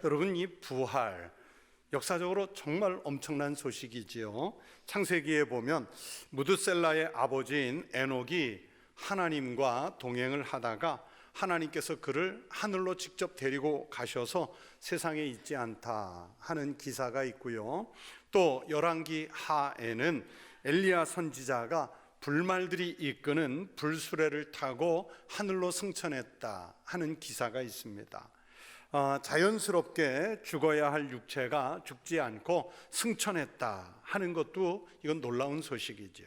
여러분, 이 부활 역사적으로 정말 엄청난 소식이지요. 창세기에 보면 무드셀라의 아버지인 에녹이 하나님과 동행을 하다가 하나님께서 그를 하늘로 직접 데리고 가셔서 세상에 있지 않다 하는 기사가 있고요. 또 열왕기 하에는 엘리야 선지자가 불말들이 이끄는 불수레를 타고 하늘로 승천했다 하는 기사가 있습니다. 자연스럽게 죽어야 할 육체가 죽지 않고 승천했다 하는 것도 이건 놀라운 소식이죠.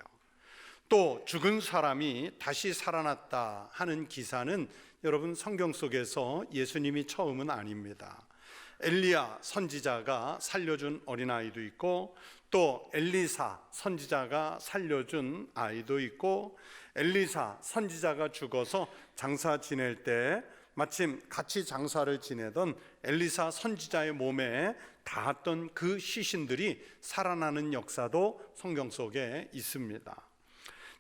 또 죽은 사람이 다시 살아났다 하는 기사는 여러분 성경 속에서 예수님이 처음은 아닙니다. 엘리야 선지자가 살려준 어린아이도 있고, 또 엘리사 선지자가 살려준 아이도 있고, 엘리사 선지자가 죽어서 장사 지낼 때 마침 같이 장사를 지내던 엘리사 선지자의 몸에 닿았던 그 시신들이 살아나는 역사도 성경 속에 있습니다.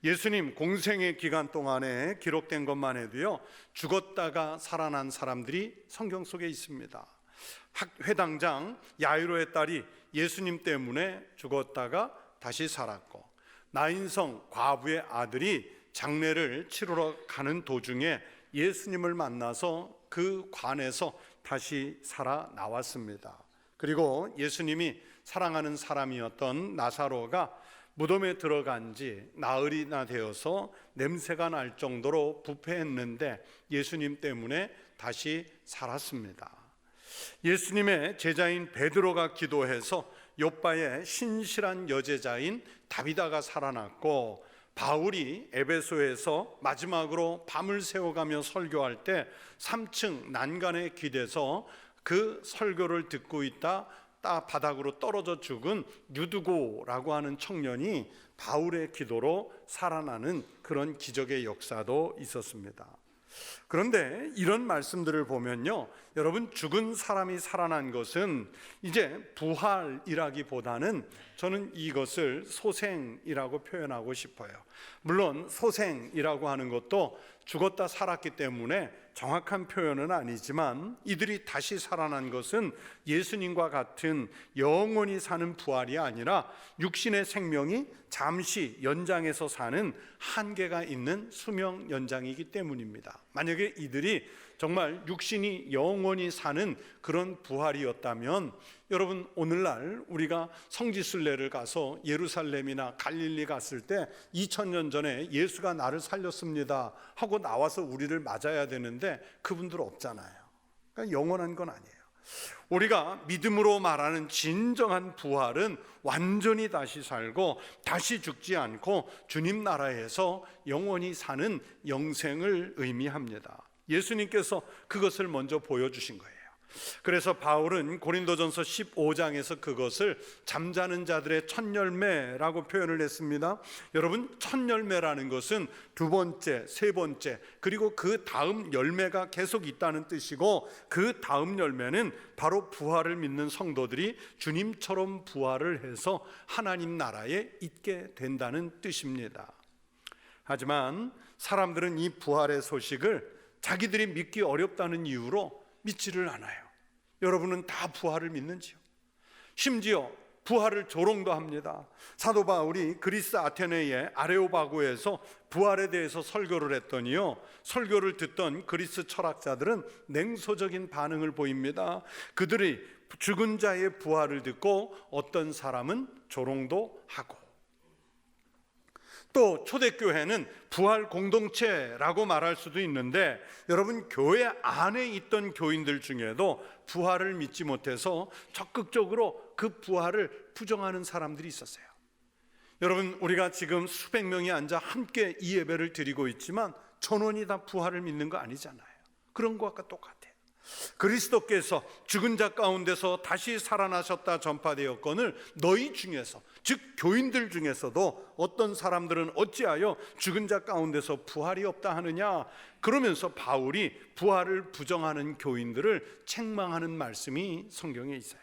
예수님 공생의 기간 동안에 기록된 것만 해도요, 죽었다가 살아난 사람들이 성경 속에 있습니다. 회당장 야이로의 딸이 예수님 때문에 죽었다가 다시 살았고, 나인성 과부의 아들이 장례를 치르러 가는 도중에 예수님을 만나서 그 관에서 다시 살아나왔습니다. 그리고 예수님이 사랑하는 사람이었던 나사로가 무덤에 들어간 지 나흘이나 되어서 냄새가 날 정도로 부패했는데 예수님 때문에 다시 살았습니다. 예수님의 제자인 베드로가 기도해서 욥바의 신실한 여제자인 다비다가 살아났고, 바울이 에베소에서 마지막으로 밤을 새워가며 설교할 때 3층 난간에 기대서 그 설교를 듣고 있다 바닥으로 떨어져 죽은 유두고라고 하는 청년이 바울의 기도로 살아나는 그런 기적의 역사도 있었습니다. 그런데 이런 말씀들을 보면요, 여러분, 죽은 사람이 살아난 것은 이제 부활이라기보다는 저는 이것을 소생이라고 표현하고 싶어요. 물론 소생이라고 하는 것도 죽었다 살았기 때문에 정확한 표현은 아니지만, 이들이 다시 살아난 것은 예수님과 같은 영원히 사는 부활이 아니라 육신의 생명이 잠시 연장해서 사는 한계가 있는 수명 연장이기 때문입니다. 만약에 이들이 정말 육신이 영원히 사는 그런 부활이었다면, 여러분, 오늘날 우리가 성지순례를 가서 예루살렘이나 갈릴리 갔을 때 2000년 전에 예수가 나를 살렸습니다 하고 나와서 우리를 맞아야 되는데 그분들 없잖아요. 그러니까 영원한 건 아니에요. 우리가 믿음으로 말하는 진정한 부활은 완전히 다시 살고 다시 죽지 않고 주님 나라에서 영원히 사는 영생을 의미합니다. 예수님께서 그것을 먼저 보여주신 거예요. 그래서 바울은 고린도전서 15장에서 그것을 잠자는 자들의 첫 열매라고 표현을 했습니다. 여러분, 첫 열매라는 것은 두 번째, 세 번째, 그리고 그 다음 열매가 계속 있다는 뜻이고, 그 다음 열매는 바로 부활을 믿는 성도들이 주님처럼 부활을 해서 하나님 나라에 있게 된다는 뜻입니다. 하지만 사람들은 이 부활의 소식을 자기들이 믿기 어렵다는 이유로 믿지를 않아요. 여러분은 다 부활을 믿는지요? 심지어 부활을 조롱도 합니다. 사도 바울이 그리스 아테네의 아레오바고에서 부활에 대해서 설교를 했더니요, 설교를 듣던 그리스 철학자들은 냉소적인 반응을 보입니다. 그들이 죽은 자의 부활을 듣고 어떤 사람은 조롱도 하고, 또 초대교회는 부활 공동체라고 말할 수도 있는데, 여러분, 교회 안에 있던 교인들 중에도 부활을 믿지 못해서 적극적으로 그 부활을 부정하는 사람들이 있었어요. 여러분, 우리가 지금 수백 명이 앉아 함께 이 예배를 드리고 있지만 전원이 다 부활을 믿는 거 아니잖아요. 그런 것과 똑같아요. 그리스도께서 죽은 자 가운데서 다시 살아나셨다 전파되었거늘 너희 중에서, 즉 교인들 중에서도 어떤 사람들은 어찌하여 죽은 자 가운데서 부활이 없다 하느냐, 그러면서 바울이 부활을 부정하는 교인들을 책망하는 말씀이 성경에 있어요.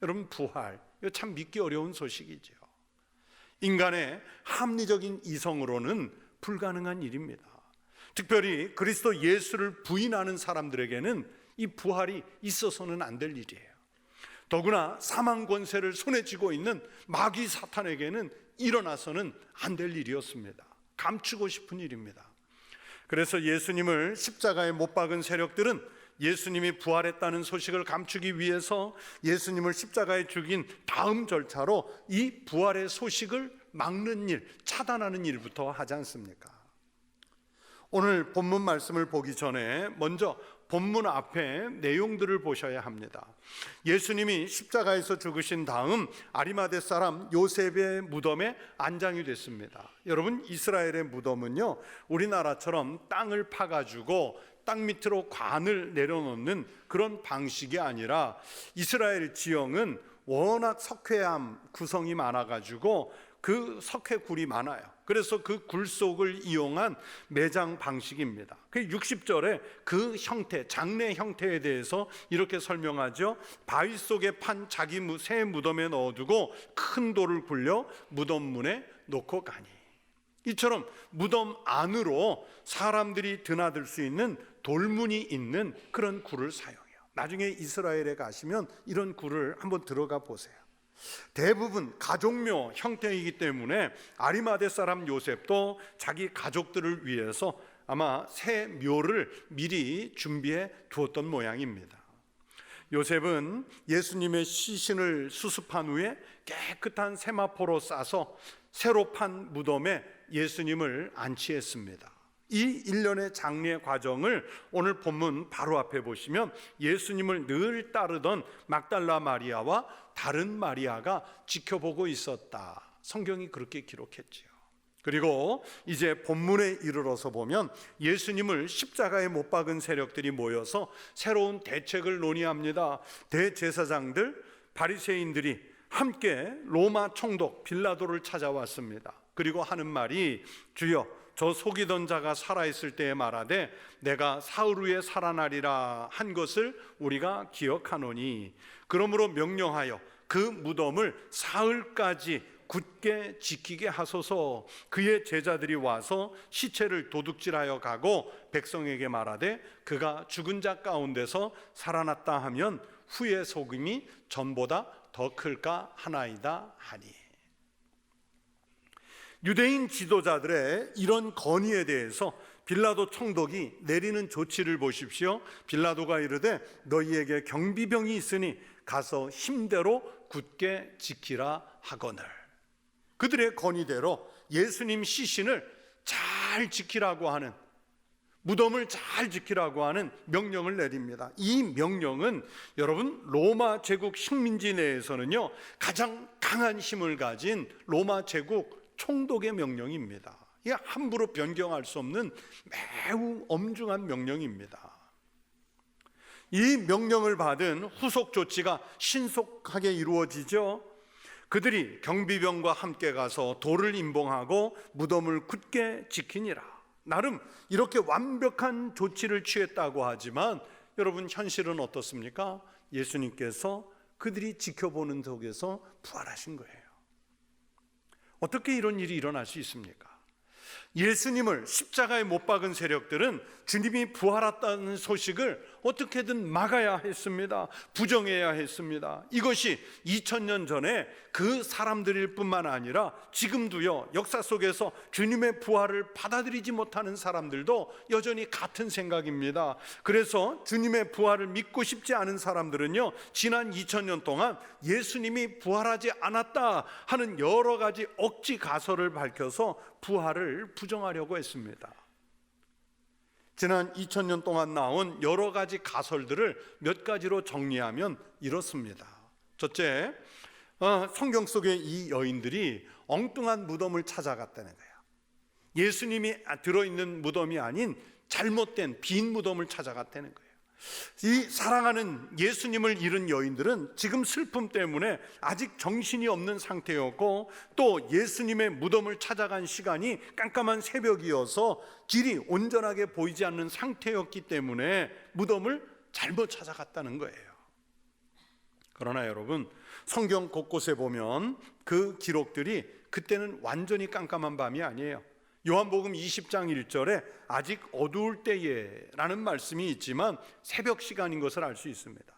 여러분, 부활, 이거 참 믿기 어려운 소식이죠. 인간의 합리적인 이성으로는 불가능한 일입니다. 특별히 그리스도 예수를 부인하는 사람들에게는 이 부활이 있어서는 안 될 일이에요. 더구나 사망 권세를 손에 쥐고 있는 마귀 사탄에게는 일어나서는 안 될 일이었습니다. 감추고 싶은 일입니다. 그래서 예수님을 십자가에 못 박은 세력들은 예수님이 부활했다는 소식을 감추기 위해서 예수님을 십자가에 죽인 다음 절차로 이 부활의 소식을 막는 일, 차단하는 일부터 하지 않습니까? 오늘 본문 말씀을 보기 전에 먼저 본문 앞에 내용들을 보셔야 합니다. 예수님이 십자가에서 죽으신 다음 아리마대 사람 요셉의 무덤에 안장이 됐습니다. 여러분, 이스라엘의 무덤은요, 우리나라처럼 땅을 파가지고 땅 밑으로 관을 내려놓는 그런 방식이 아니라 이스라엘 지형은 워낙 석회암 구성이 많아가지고 그 석회굴이 많아요. 그래서 그 굴 속을 이용한 매장 방식입니다. 60절에 그 형태, 장례 형태에 대해서 이렇게 설명하죠. 바위 속에 판 자기 새 무덤에 넣어두고 큰 돌을 굴려 무덤 문에 놓고 가니. 이처럼 무덤 안으로 사람들이 드나들 수 있는 돌문이 있는 그런 굴을 사용해요. 나중에 이스라엘에 가시면 이런 굴을 한번 들어가 보세요. 대부분 가족묘 형태이기 때문에 아리마대 사람 요셉도 자기 가족들을 위해서 아마 새 묘를 미리 준비해 두었던 모양입니다. 요셉은 예수님의 시신을 수습한 후에 깨끗한 세마포로 싸서 새로 판 무덤에 예수님을 안치했습니다. 이 일련의 장례 과정을 오늘 본문 바로 앞에 보시면 예수님을 늘 따르던 막달라 마리아와 다른 마리아가 지켜보고 있었다. 성경이 그렇게 기록했지요. 그리고 이제 본문에 이르러서 보면 예수님을 십자가에 못 박은 세력들이 모여서 새로운 대책을 논의합니다. 대제사장들, 바리새인들이 함께 로마 총독 빌라도를 찾아왔습니다. 그리고 하는 말이, 주여, 저 속이던 자가 살아있을 때에 말하되 내가 사흘 후에 살아나리라 한 것을 우리가 기억하노니, 그러므로 명령하여 그 무덤을 사흘까지 굳게 지키게 하소서. 그의 제자들이 와서 시체를 도둑질하여 가고 백성에게 말하되 그가 죽은 자 가운데서 살아났다 하면 후의 속임이 전보다 더 클까 하나이다 하니. 유대인 지도자들의 이런 건의에 대해서 빌라도 총독이 내리는 조치를 보십시오. 빌라도가 이르되 너희에게 경비병이 있으니 가서 힘대로 굳게 지키라 하거늘. 그들의 건의대로 예수님 시신을 잘 지키라고 하는, 무덤을 잘 지키라고 하는 명령을 내립니다. 이 명령은 여러분, 로마 제국 식민지 내에서는요 가장 강한 힘을 가진 로마 제국 총독의 명령입니다. 이게 함부로 변경할 수 없는 매우 엄중한 명령입니다. 이 명령을 받은 후속 조치가 신속하게 이루어지죠. 그들이 경비병과 함께 가서 돌을 임봉하고 무덤을 굳게 지키니라. 나름 이렇게 완벽한 조치를 취했다고 하지만 여러분, 현실은 어떻습니까? 예수님께서 그들이 지켜보는 속에서 부활하신 거예요. 어떻게 이런 일이 일어날 수 있습니까? 예수님을 십자가에 못 박은 세력들은 주님이 부활했다는 소식을 어떻게든 막아야 했습니다. 부정해야 했습니다. 이것이 2000년 전에 그 사람들일 뿐만 아니라 지금도요, 역사 속에서 주님의 부활을 받아들이지 못하는 사람들도 여전히 같은 생각입니다. 그래서 주님의 부활을 믿고 싶지 않은 사람들은요, 지난 2000년 동안 예수님이 부활하지 않았다 하는 여러 가지 억지 가설을 밝혀서 부활을 부정하려고 했습니다. 지난 2000년 동안 나온 여러 가지 가설들을 몇 가지로 정리하면 이렇습니다. 첫째, 성경 속의 이 여인들이 엉뚱한 무덤을 찾아갔다는 거예요. 예수님이 들어있는 무덤이 아닌 잘못된 빈 무덤을 찾아갔다는 거예요. 이 사랑하는 예수님을 잃은 여인들은 지금 슬픔 때문에 아직 정신이 없는 상태였고, 또 예수님의 무덤을 찾아간 시간이 깜깜한 새벽이어서 길이 온전하게 보이지 않는 상태였기 때문에 무덤을 잘못 찾아갔다는 거예요. 그러나 여러분, 성경 곳곳에 보면 그 기록들이 그때는 완전히 깜깜한 밤이 아니에요. 요한복음 20장 1절에 아직 어두울 때에라는 말씀이 있지만 새벽 시간인 것을 알 수 있습니다.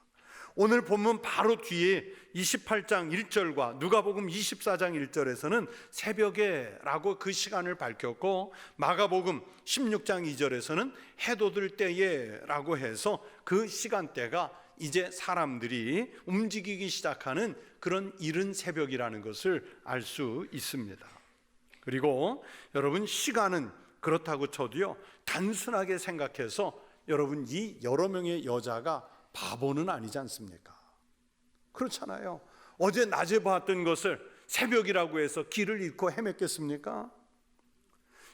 오늘 본문 바로 뒤에 28장 1절과 누가복음 24장 1절에서는 새벽에 라고 그 시간을 밝혔고, 마가복음 16장 2절에서는 해돋을 때에 라고 해서 그 시간대가 이제 사람들이 움직이기 시작하는 그런 이른 새벽이라는 것을 알 수 있습니다. 그리고 여러분, 시간은 그렇다고 쳐도요, 단순하게 생각해서 여러분, 이 여러 명의 여자가 바보는 아니지 않습니까? 그렇잖아요. 어제 낮에 봤던 것을 새벽이라고 해서 길을 잃고 헤맸겠습니까?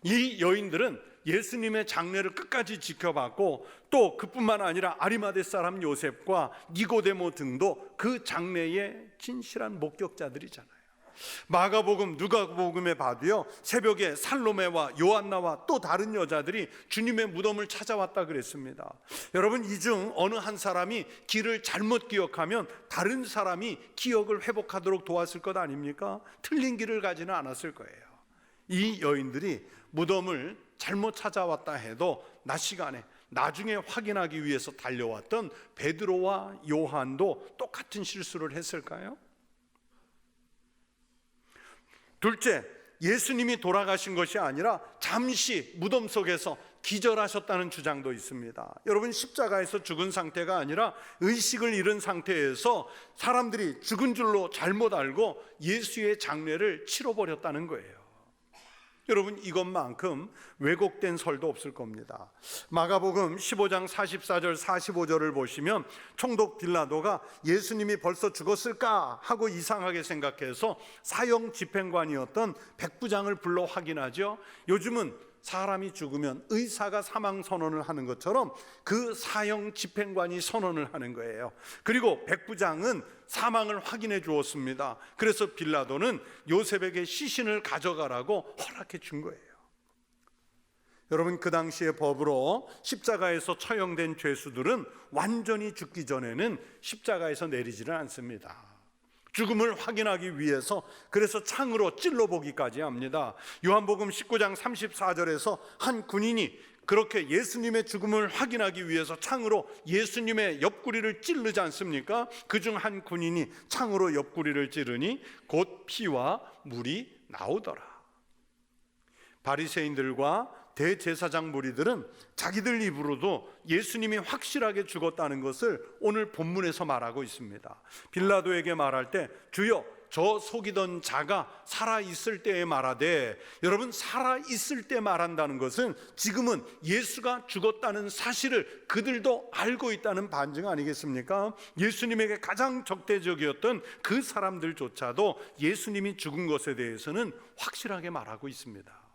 이 여인들은 예수님의 장례를 끝까지 지켜봤고, 또 그뿐만 아니라 아리마대 사람 요셉과 니고데모 등도 그 장례의 진실한 목격자들이잖아요. 마가복음, 누가복음에 봐도요, 새벽에 살로메와 요한나와 또 다른 여자들이 주님의 무덤을 찾아왔다 그랬습니다. 여러분, 이 중 어느 한 사람이 길을 잘못 기억하면 다른 사람이 기억을 회복하도록 도왔을 것 아닙니까? 틀린 길을 가지는 않았을 거예요. 이 여인들이 무덤을 잘못 찾아왔다 해도 낮 시간에 나중에 확인하기 위해서 달려왔던 베드로와 요한도 똑같은 실수를 했을까요? 둘째, 예수님이 돌아가신 것이 아니라 잠시 무덤 속에서 기절하셨다는 주장도 있습니다. 여러분, 십자가에서 죽은 상태가 아니라 의식을 잃은 상태에서 사람들이 죽은 줄로 잘못 알고 예수의 장례를 치러버렸다는 거예요. 여러분, 이것만큼 왜곡된 설도 없을 겁니다. 마가복음 15장 44절 45절을 보시면 총독 빌라도가 예수님이 벌써 죽었을까 하고 이상하게 생각해서 사형 집행관이었던 백부장을 불러 확인하죠. 요즘은 사람이 죽으면 의사가 사망 선언을 하는 것처럼 그 사형 집행관이 선언을 하는 거예요. 그리고 백부장은 사망을 확인해 주었습니다. 그래서 빌라도는 요셉에게 시신을 가져가라고 허락해 준 거예요. 여러분, 그 당시의 법으로 십자가에서 처형된 죄수들은 완전히 죽기 전에는 십자가에서 내리지는 않습니다. 죽음을 확인하기 위해서 그래서 창으로 찔러보기까지 합니다. 요한복음 19장 34절에서 한 군인이 그렇게 예수님의 죽음을 확인하기 위해서 창으로 예수님의 옆구리를 찌르지 않습니까? 그중 한 군인이 창으로 옆구리를 찌르니 곧 피와 물이 나오더라. 바리새인들과 대제사장 무리들은 자기들 입으로도 예수님이 확실하게 죽었다는 것을 오늘 본문에서 말하고 있습니다. 빌라도에게 말할 때 주여, 저 속이던 자가 살아있을 때에 말하되, 여러분, 살아있을 때 말한다는 것은 지금은 예수가 죽었다는 사실을 그들도 알고 있다는 반증 아니겠습니까? 예수님에게 가장 적대적이었던 그 사람들조차도 예수님이 죽은 것에 대해서는 확실하게 말하고 있습니다.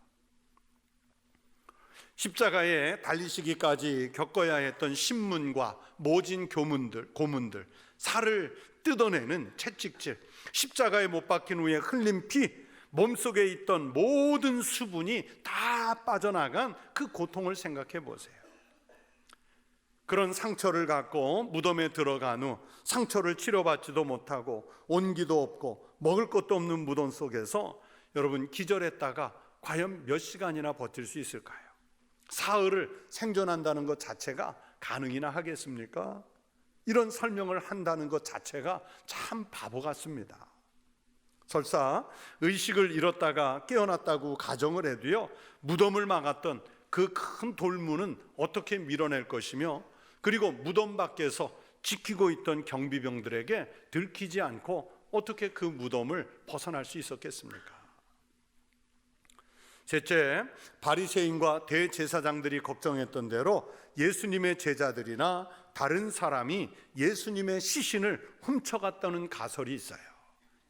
십자가에 달리시기까지 겪어야 했던 신문과 모진 고문들, 살을 뜯어내는 채찍질, 십자가에 못 박힌 후에 흘린 피, 몸속에 있던 모든 수분이 다 빠져나간 그 고통을 생각해 보세요. 그런 상처를 갖고 무덤에 들어간 후 상처를 치료받지도 못하고 온기도 없고 먹을 것도 없는 무덤 속에서 여러분, 기절했다가 과연 몇 시간이나 버틸 수 있을까요? 사흘을 생존한다는 것 자체가 가능이나 하겠습니까? 이런 설명을 한다는 것 자체가 참 바보 같습니다. 설사 의식을 잃었다가 깨어났다고 가정을 해도요, 무덤을 막았던 그 큰 돌문은 어떻게 밀어낼 것이며, 그리고 무덤 밖에서 지키고 있던 경비병들에게 들키지 않고 어떻게 그 무덤을 벗어날 수 있었겠습니까? 셋째, 바리새인과 대제사장들이 걱정했던 대로 예수님의 제자들이나 다른 사람이 예수님의 시신을 훔쳐갔다는 가설이 있어요.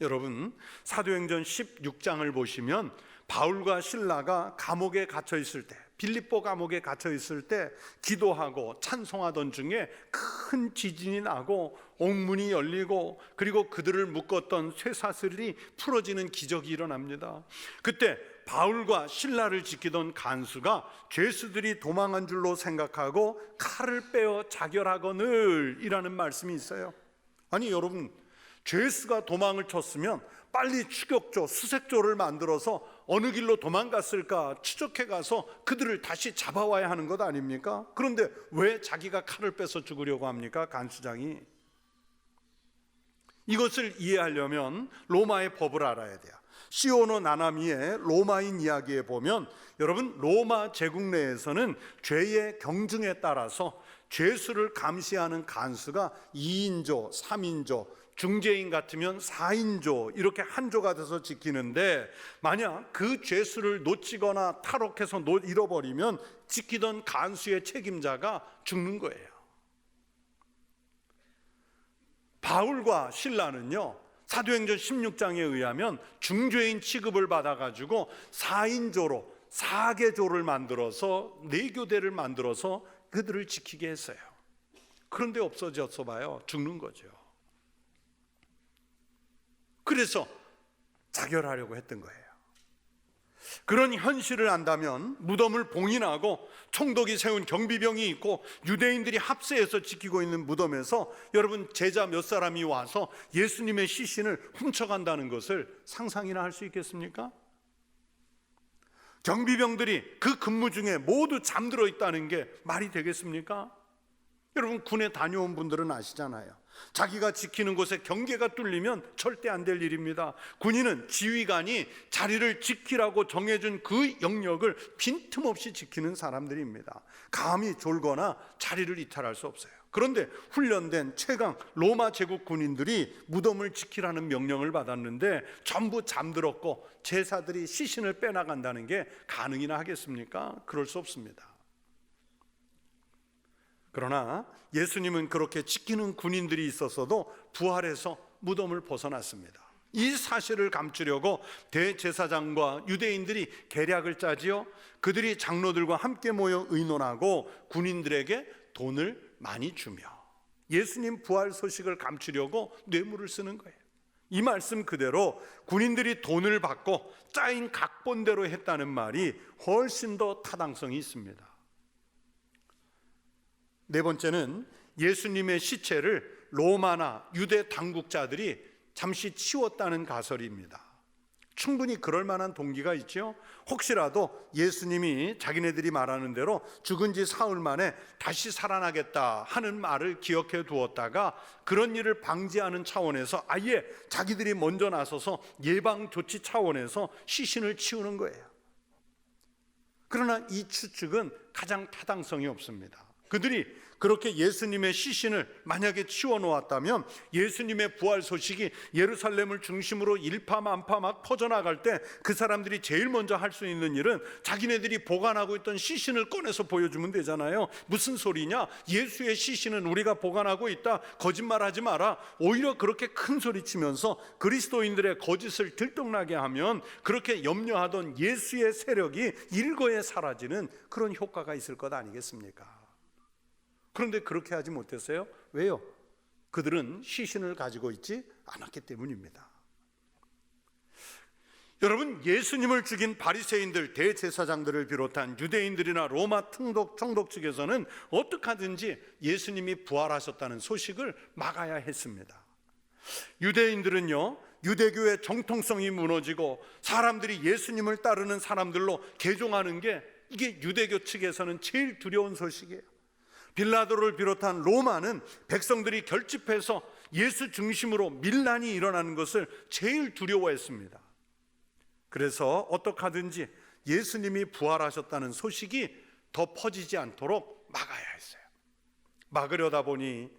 여러분, 사도행전 16장을 보시면 바울과 실라가 감옥에 갇혀 있을 때, 빌립보 감옥에 갇혀 있을 때 기도하고 찬송하던 중에 큰 지진이 나고 옥문이 열리고 그리고 그들을 묶었던 쇠사슬이 풀어지는 기적이 일어납니다. 그때 바울과 실라를 지키던 간수가 죄수들이 도망한 줄로 생각하고 칼을 빼어 자결하거늘 이라는 말씀이 있어요. 아니 여러분, 죄수가 도망을 쳤으면 빨리 추격조, 수색조를 만들어서 어느 길로 도망갔을까 추적해 가서 그들을 다시 잡아와야 하는 것 아닙니까? 그런데 왜 자기가 칼을 빼서 죽으려고 합니까? 간수장이. 이것을 이해하려면 로마의 법을 알아야 돼요. 시오노 나나미의 로마인 이야기에 보면 여러분, 로마 제국 내에서는 죄의 경중에 따라서 죄수를 감시하는 간수가 2인조, 3인조, 중재인 같으면 4인조 이렇게 한조가 돼서 지키는데, 만약 그 죄수를 놓치거나 탈옥해서 잃어버리면 지키던 간수의 책임자가 죽는 거예요. 바울과 실라는요, 사도행전 16장에 의하면 중죄인 취급을 받아가지고 4인조로 4개조를 만들어서 4교대를 만들어서 그들을 지키게 했어요. 그런데 없어졌어 봐요. 죽는 거죠. 그래서 자결하려고 했던 거예요. 그런 현실을 안다면 무덤을 봉인하고 총독이 세운 경비병이 있고 유대인들이 합세해서 지키고 있는 무덤에서 여러분, 제자 몇 사람이 와서 예수님의 시신을 훔쳐간다는 것을 상상이나 할 수 있겠습니까? 경비병들이 그 근무 중에 모두 잠들어 있다는 게 말이 되겠습니까? 여러분, 군에 다녀온 분들은 아시잖아요. 자기가 지키는 곳에 경계가 뚫리면 절대 안 될 일입니다. 군인은 지휘관이 자리를 지키라고 정해준 그 영역을 빈틈없이 지키는 사람들입니다. 감히 졸거나 자리를 이탈할 수 없어요. 그런데 훈련된 최강 로마 제국 군인들이 무덤을 지키라는 명령을 받았는데 전부 잠들었고 제사들이 시신을 빼나간다는 게 가능이나 하겠습니까? 그럴 수 없습니다. 그러나 예수님은 그렇게 지키는 군인들이 있었어도 부활해서 무덤을 벗어났습니다. 이 사실을 감추려고 대제사장과 유대인들이 계략을 짜지요. 그들이 장로들과 함께 모여 의논하고 군인들에게 돈을 많이 주며 예수님 부활 소식을 감추려고 뇌물을 쓰는 거예요. 이 말씀 그대로 군인들이 돈을 받고 짜인 각본대로 했다는 말이 훨씬 더 타당성이 있습니다. 네 번째는 예수님의 시체를 로마나 유대 당국자들이 잠시 치웠다는 가설입니다. 충분히 그럴 만한 동기가 있죠. 혹시라도 예수님이 자기네들이 말하는 대로 죽은 지 사흘 만에 다시 살아나겠다 하는 말을 기억해 두었다가 그런 일을 방지하는 차원에서 아예 자기들이 먼저 나서서 예방 조치 차원에서 시신을 치우는 거예요. 그러나 이 추측은 가장 타당성이 없습니다. 그들이 그렇게 예수님의 시신을 만약에 치워놓았다면 예수님의 부활 소식이 예루살렘을 중심으로 일파만파 막 퍼져나갈 때 그 사람들이 제일 먼저 할 수 있는 일은 자기네들이 보관하고 있던 시신을 꺼내서 보여주면 되잖아요. 무슨 소리냐? 예수의 시신은 우리가 보관하고 있다. 거짓말하지 마라. 오히려 그렇게 큰 소리치면서 그리스도인들의 거짓을 들통나게 하면 그렇게 염려하던 예수의 세력이 일거에 사라지는 그런 효과가 있을 것 아니겠습니까? 그런데 그렇게 하지 못했어요. 왜요? 그들은 시신을 가지고 있지 않았기 때문입니다. 여러분, 예수님을 죽인 바리새인들, 대제사장들을 비롯한 유대인들이나 로마 총독 측에서는 어떻게 하든지 예수님이 부활하셨다는 소식을 막아야 했습니다. 유대인들은요, 유대교의 정통성이 무너지고 사람들이 예수님을 따르는 사람들로 개종하는 게 이게 유대교 측에서는 제일 두려운 소식이에요. 빌라도를 비롯한 로마는 백성들이 결집해서 예수 중심으로 밀란이 일어나는 것을 제일 두려워했습니다. 그래서 어떻게 하든지 예수님이 부활하셨다는 소식이 더 퍼지지 않도록 막아야 했어요. 막으려다 보니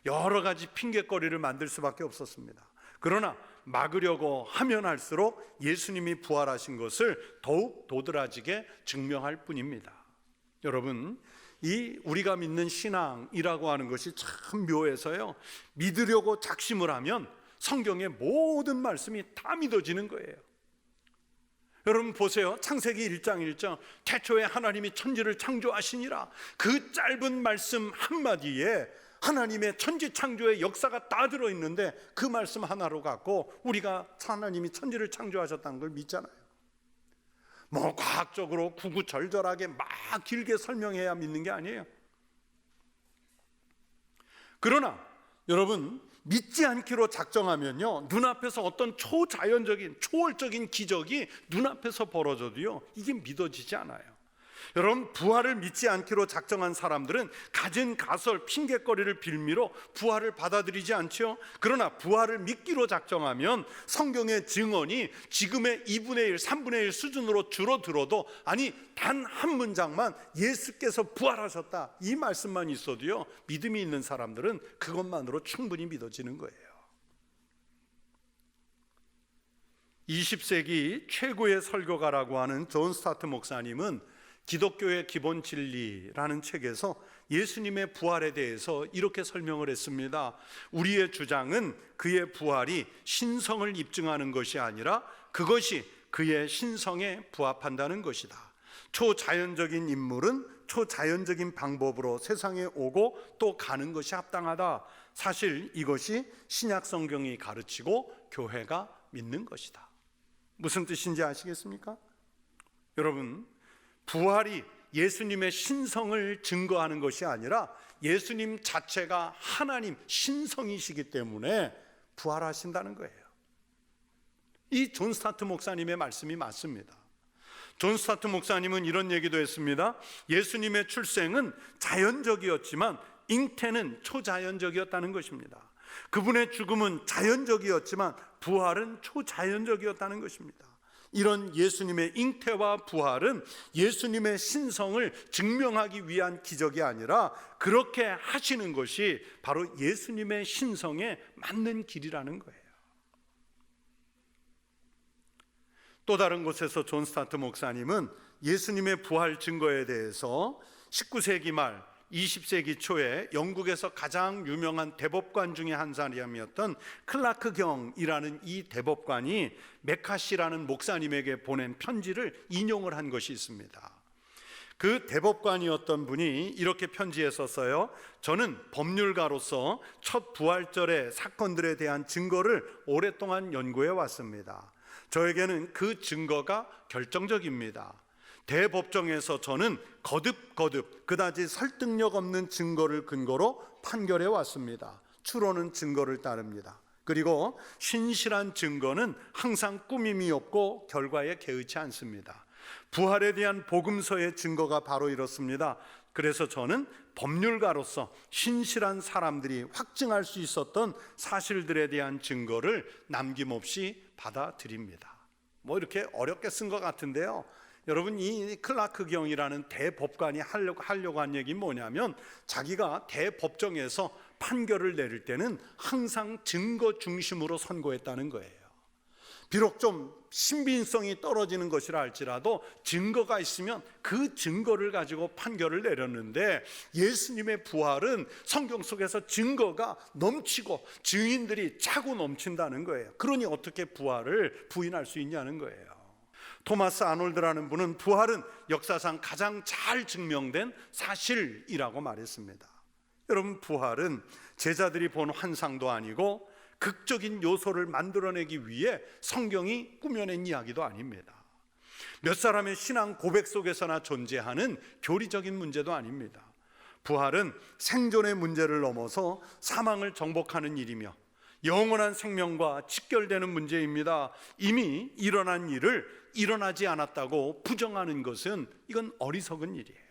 여러 가지 핑계거리를 만들 수밖에 없었습니다. 그러나 막으려고 하면 할수록 예수님이 부활하신 것을 더욱 도드라지게 증명할 뿐입니다. 여러분, 이 우리가 믿는 신앙이라고 하는 것이 참 묘해서요, 믿으려고 작심을 하면 성경의 모든 말씀이 다 믿어지는 거예요. 여러분 보세요. 창세기 1장 1절 태초에 하나님이 천지를 창조하시니라. 그 짧은 말씀 한마디에 하나님의 천지 창조의 역사가 다 들어있는데 그 말씀 하나로 갖고 우리가 하나님이 천지를 창조하셨다는 걸 믿잖아요. 뭐 과학적으로 구구절절하게 막 길게 설명해야 믿는 게 아니에요. 그러나 여러분, 믿지 않기로 작정하면요, 눈앞에서 어떤 초자연적인 초월적인 기적이 눈앞에서 벌어져도요, 이게 믿어지지 않아요. 여러분, 부활을 믿지 않기로 작정한 사람들은 가진 가설, 핑계거리를 빌미로 부활을 받아들이지 않죠. 그러나 부활을 믿기로 작정하면 성경의 증언이 지금의 2분의 1, 3분의 1 수준으로 줄어들어도, 아니 단 한 문장만 예수께서 부활하셨다, 이 말씀만 있어도요, 믿음이 있는 사람들은 그것만으로 충분히 믿어지는 거예요. 20세기 최고의 설교가라고 하는 존 스타트 목사님은 기독교의 기본 진리라는 책에서 예수님의 부활에 대해서 이렇게 설명을 했습니다. 우리의 주장은 그의 부활이 신성을 입증하는 것이 아니라 그것이 그의 신성에 부합한다는 것이다. 초자연적인 인물은 초자연적인 방법으로 세상에 오고 또 가는 것이 합당하다. 사실 이것이 신약 성경이 가르치고 교회가 믿는 것이다. 무슨 뜻인지 아시겠습니까? 여러분, 부활이 예수님의 신성을 증거하는 것이 아니라 예수님 자체가 하나님 신성이시기 때문에 부활하신다는 거예요. 이 존 스타트 목사님의 말씀이 맞습니다. 존 스타트 목사님은 이런 얘기도 했습니다. 예수님의 출생은 자연적이었지만 잉태는 초자연적이었다는 것입니다. 그분의 죽음은 자연적이었지만 부활은 초자연적이었다는 것입니다. 이런 예수님의 잉태와 부활은 예수님의 신성을 증명하기 위한 기적이 아니라 그렇게 하시는 것이 바로 예수님의 신성에 맞는 길이라는 거예요. 또 다른 곳에서 존 스타트 목사님은 예수님의 부활 증거에 대해서 19세기 말 20세기 초에 영국에서 가장 유명한 대법관 중에 한 사람이었던 클라크 경이라는 이 대법관이 메카시라는 목사님에게 보낸 편지를 인용을 한 것이 있습니다. 그 대법관이었던 분이 이렇게 편지에 썼어요. 저는 법률가로서 첫 부활절의 사건들에 대한 증거를 오랫동안 연구해 왔습니다. 저에게는 그 증거가 결정적입니다. 대법정에서 저는 거듭 그다지 설득력 없는 증거를 근거로 판결해 왔습니다. 추론은 증거를 따릅니다. 그리고 신실한 증거는 항상 꾸밈이 없고 결과에 개의치 않습니다. 부활에 대한 복음서의 증거가 바로 이렇습니다. 그래서 저는 법률가로서 신실한 사람들이 확증할 수 있었던 사실들에 대한 증거를 남김없이 받아들입니다. 뭐 이렇게 어렵게 쓴 것 같은데요, 여러분, 이 클라크 경이라는 대법관이 하려고 한 얘기 뭐냐면, 자기가 대법정에서 판결을 내릴 때는 항상 증거 중심으로 선고했다는 거예요. 비록 좀 신빙성이 떨어지는 것이라 할지라도 증거가 있으면 그 증거를 가지고 판결을 내렸는데, 예수님의 부활은 성경 속에서 증거가 넘치고 증인들이 차고 넘친다는 거예요. 그러니 어떻게 부활을 부인할 수 있냐는 거예요. 토마스 아놀드라는 분은 부활은 역사상 가장 잘 증명된 사실이라고 말했습니다. 여러분, 부활은 제자들이 본 환상도 아니고 극적인 요소를 만들어내기 위해 성경이 꾸며낸 이야기도 아닙니다. 몇 사람의 신앙 고백 속에서나 존재하는 교리적인 문제도 아닙니다. 부활은 생존의 문제를 넘어서 사망을 정복하는 일이며 영원한 생명과 직결되는 문제입니다. 이미 일어난 일을 일어나지 않았다고 부정하는 것은 이건 어리석은 일이에요.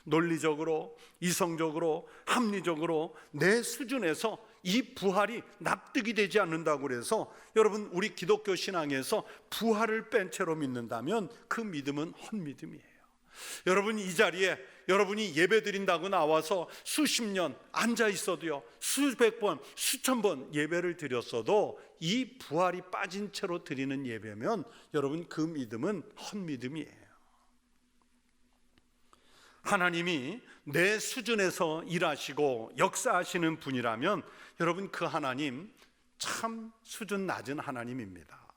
논리적으로, 이성적으로, 합리적으로 내 수준에서 이 부활이 납득이 되지 않는다고 해서 여러분, 우리 기독교 신앙에서 부활을 뺀 채로 믿는다면 그 믿음은 헛믿음이에요. 여러분, 이 자리에 여러분이 예배 드린다고 나와서 수십 년 앉아 있어도요, 수백 번, 수천 번 예배를 드렸어도 이 부활이 빠진 채로 드리는 예배면 여러분, 그 믿음은 헛믿음이에요. 하나님이 내 수준에서 일하시고 역사하시는 분이라면 여러분, 그 하나님 참 수준 낮은 하나님입니다.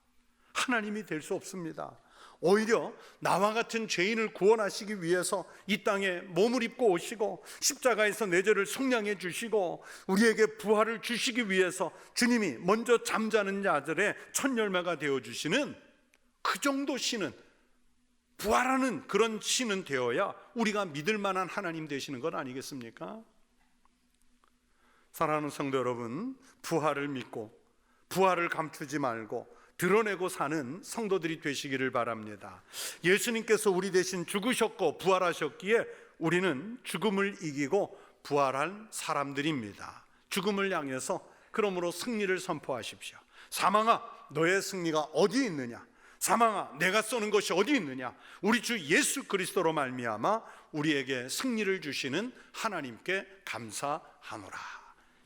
하나님이 될 수 없습니다. 오히려 나와 같은 죄인을 구원하시기 위해서 이 땅에 몸을 입고 오시고 십자가에서 내 죄를 속량해 주시고 우리에게 부활을 주시기 위해서 주님이 먼저 잠자는 자들의 첫 열매가 되어주시는 그 정도 신은, 부활하는 그런 신은 되어야 우리가 믿을 만한 하나님 되시는 것 아니겠습니까? 사랑하는 성도 여러분, 부활을 믿고 부활을 감추지 말고 드러내고 사는 성도들이 되시기를 바랍니다. 예수님께서 우리 대신 죽으셨고 부활하셨기에 우리는 죽음을 이기고 부활한 사람들입니다. 죽음을 향해서 그러므로 승리를 선포하십시오. 사망아, 너의 승리가 어디 있느냐? 사망아, 내가 쏘는 것이 어디 있느냐? 우리 주 예수 그리스도로 말미암아 우리에게 승리를 주시는 하나님께 감사하노라.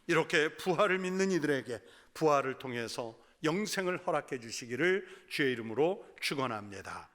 이렇게 부활을 믿는 이들에게 부활을 통해서 영생을 허락해 주시기를 주의 이름으로 축원합니다.